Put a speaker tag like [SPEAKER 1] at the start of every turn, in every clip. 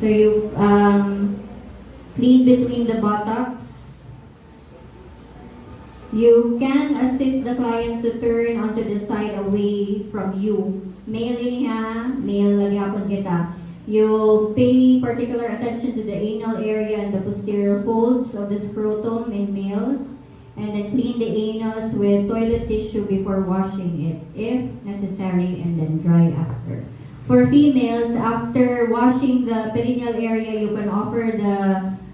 [SPEAKER 1] So you clean between the buttocks. You can assist the client to turn onto the side away from you. Male ini ha, male lagi hapon kita. You pay particular attention to the anal area and the posterior folds of the scrotum in males, and then clean the anus with toilet tissue before washing it, if necessary, and then dry after. For females, after washing the perineal area, you can offer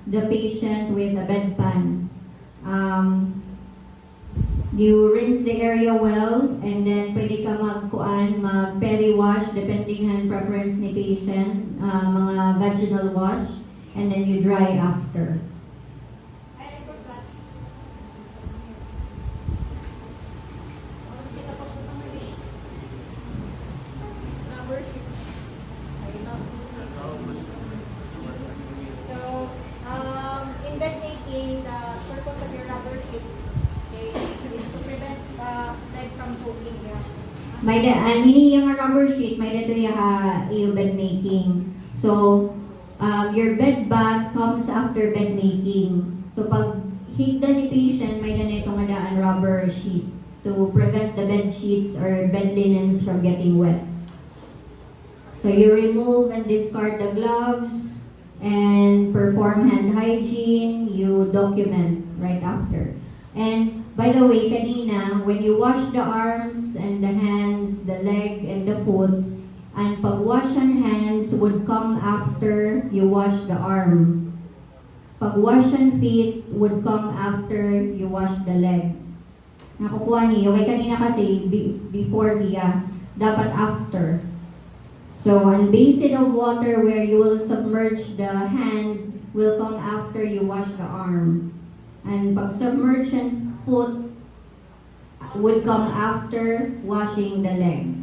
[SPEAKER 1] the patient with a bedpan. You rinse the area well, and then pwede ka mag-peri-wash, depending on preference ni patient, mga vaginal wash, and then you dry after.
[SPEAKER 2] In bed making, the purpose of your rubber sheet is to prevent lead from soaking.
[SPEAKER 1] May ini yung rubber sheet, may dito yung bed making. So, your bed bath comes after bed making. So, pag higda ni patient, may ganito nga daan rubber sheet to prevent the bed sheets or bed linens from getting wet. So, you remove and discard the gloves and perform hand hygiene. You document right after. And by the way, kanina, when you wash the arms and the hands, the leg and the foot, and pag-wash ang hands would come after you wash the arm. Pag-wash ang feet would come after you wash the leg. Nakukuha niyo, kay kanina kasi before hiya, dapat after. So, ang basin of water where you will submerge the hand will come after you wash the arm. And pag-submerge ang foot would come after washing the leg.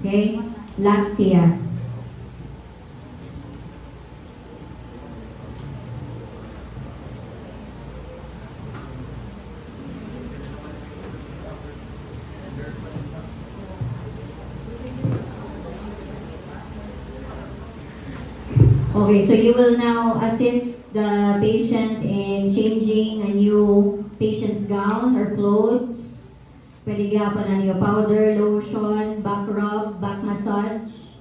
[SPEAKER 1] Okay? Last here. Okay, so you will now assist the patient in changing a new patient's gown or clothes. Pwede gihapon na niyo powder, lotion, back rub, back massage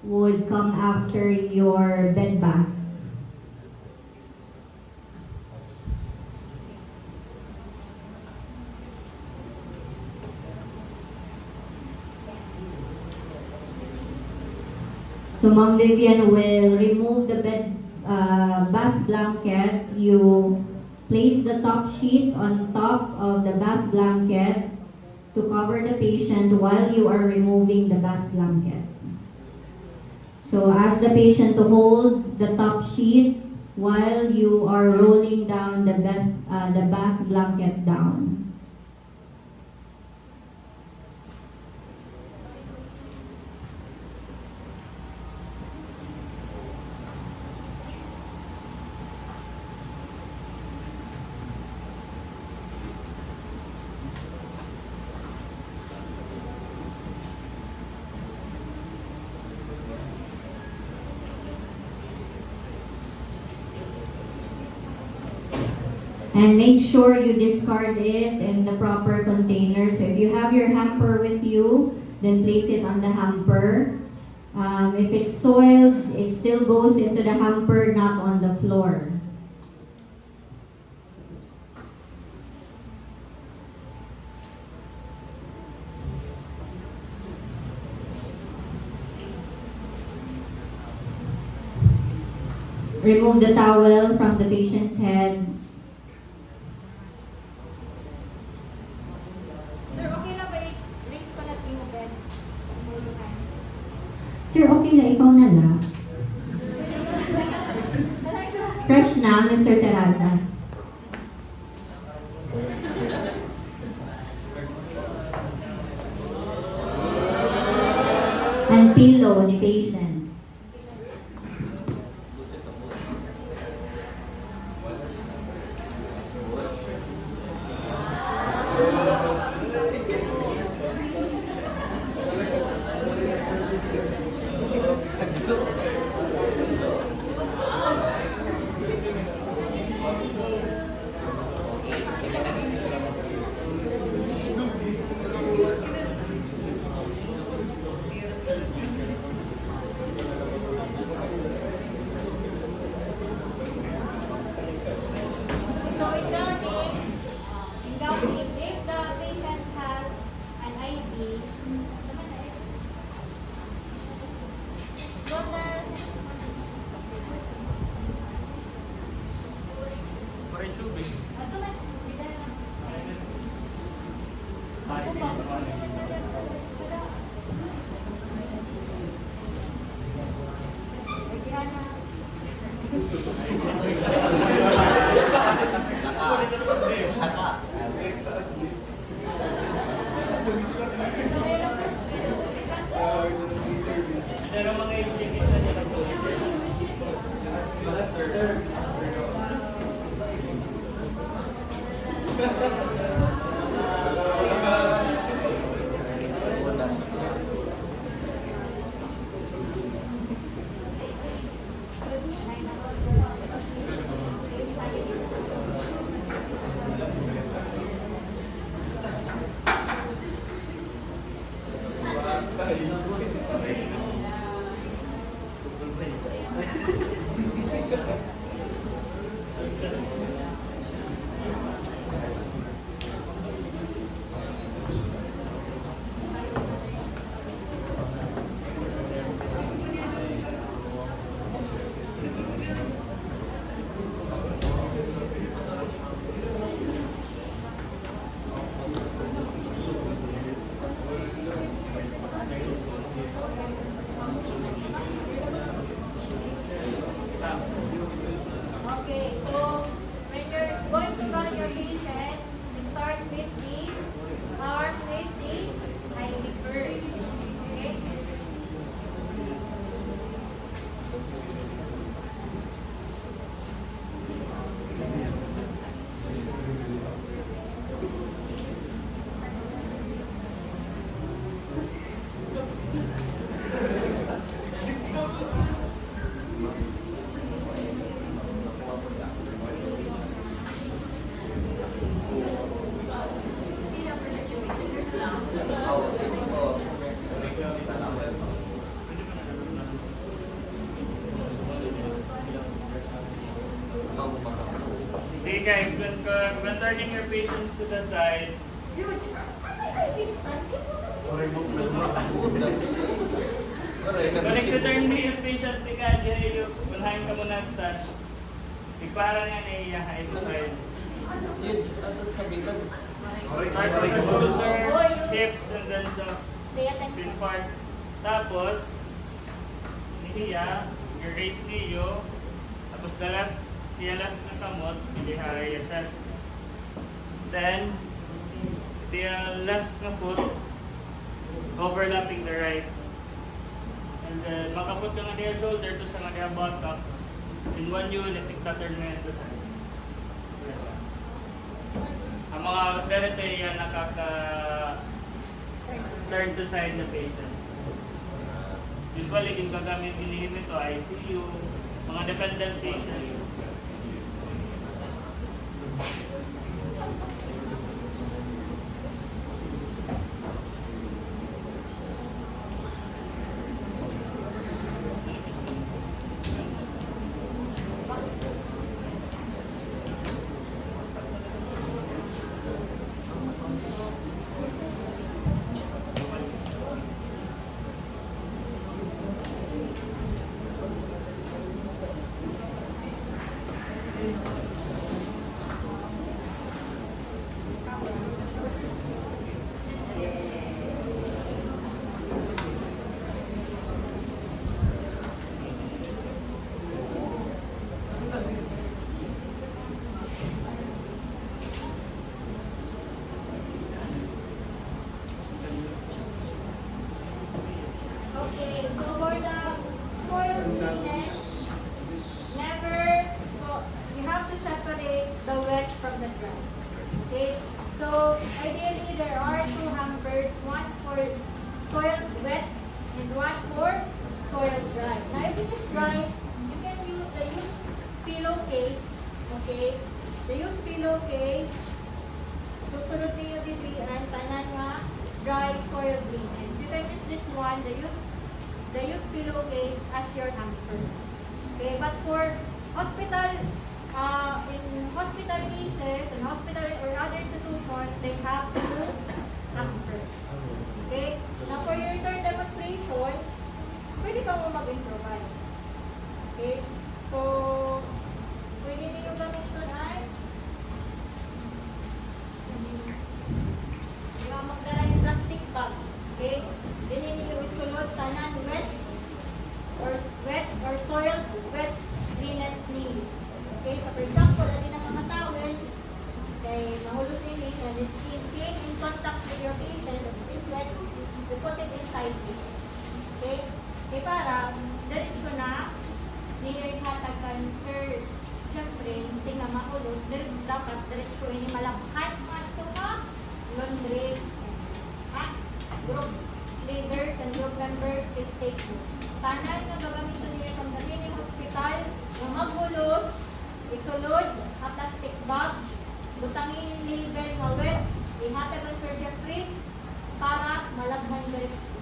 [SPEAKER 1] would come after your bed bath. So Ma'am Vivian will remove the bath blanket. You place the top sheet on top of the bath blanket to cover the patient while you are removing the bath blanket. So ask the patient to hold the top sheet while you are rolling down the bath blanket down. And make sure you discard it in the proper container. So if you have your hamper with you, then place it on the hamper. If it's soiled, it still goes into the hamper, not on the floor. Remove the towel from the patient's head.
[SPEAKER 2] Sir, okay na ba i-raise ko natin yung bed?
[SPEAKER 1] Sir, okay na, ikaw na lang. Fresh na, Mr. Terraza. And pillow ni patient.
[SPEAKER 2] Wonder.
[SPEAKER 3] Pare tubig.
[SPEAKER 2] Ato na. Bida na.
[SPEAKER 3] Ay,
[SPEAKER 2] Ako ba? Ay, Diana.
[SPEAKER 3] Pero mga i-check na nila po.
[SPEAKER 2] Okay, so when you're going to run your patient, you start with the arm with the IV first. Okay?
[SPEAKER 3] See guys, when turning your patients to the side,
[SPEAKER 2] Jude,
[SPEAKER 3] balik to turn mo yung patient ni Kadya, yung unahin ka muna start. Ipara nga na iyahay to side. Start with the shoulder, hips, and then the
[SPEAKER 2] pay attention.
[SPEAKER 3] fin part. Tapos, nihiya, your raise niyo, tapos the left na kamot, ilihay yung chest. Then, the left na foot, overlapping the right. And then, makapot ka nga niya shoulder to sa nga niya buttocks. In one unit, tig-turn na yan sa side. Ang mga ganito yan nakaka-turn to side na patient. Usually, yung gagamit din ito, ICU, mga dependent patients.
[SPEAKER 2] Okay, so for the soil cleanliness, never, so you have to separate the wet from the dry. Okay, so ideally there are two hampers, one for soil wet and one for soil dry. Now if it is dry, you can use the used pillowcase, okay? The used pillowcase, susunod niyo dito yan, tanan nga dry soil cleaner. You can use this one, the used pillowcase as your hamper. Okay, but for hospital, in hospital cases, and hospital or other institutions, they have two hampers. Okay, now for your third demonstration, pwede ka mo mag-improvise. magulos, dili dapat diretso ini malakhat to ka laundry. Ha? Group leaders and group members, please take note. Tanan nga gagamiton niya from the mini hospital, nga magulos, isulod, ang plastic bag, butangin yung liver nga wet, ihatag ang surgery free, para malaghan diretso.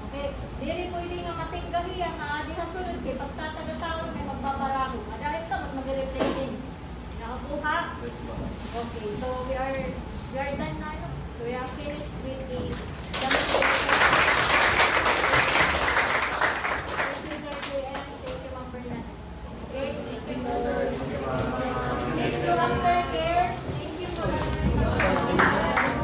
[SPEAKER 2] Okay, dili pwede nga matinggahi ang adi sa sulod kay pagtatagataon may magbabaraho. Dahil ito mag-replacing. Nakakuha? Okay, so we are done na. No? So we are finished